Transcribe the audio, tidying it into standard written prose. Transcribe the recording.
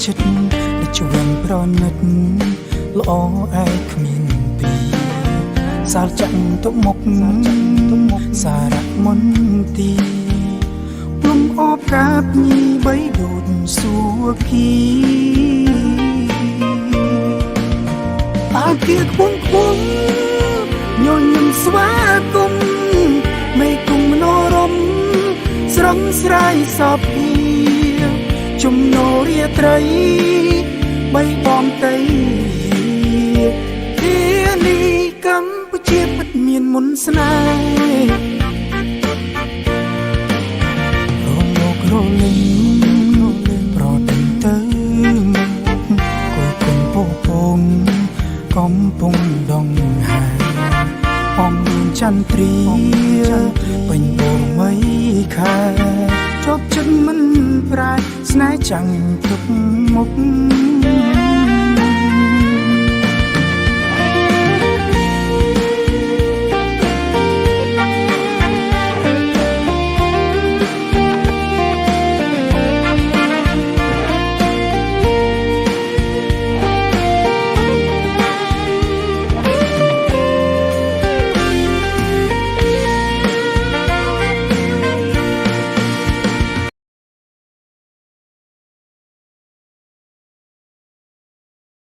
ចិត្តដែលជឿនប្រណិតល្អឯគ្មានពីសាលចាក់ទុកមុខសារៈមន្ទីលំអបកាបញីបីដូចសួគីអាគារខ្ពង់ខ្ពស់ញញឹមស្វាគមន៍មេគុំមនោរម្យស្រងស្រាយសពពីចំណោរាត្រីបីបងតីធានីកម្ពុជាពិតមានមុនស្នេហ៍រងលោករលឹងប្រទិនទៅគួយគុំពោពងកំពុងដងហើយអំមានចន្ទ្រីពេញបូរមីខែជប់ចិត្តមិនប្រែស្នេហ៍ចាំងទុកមុខ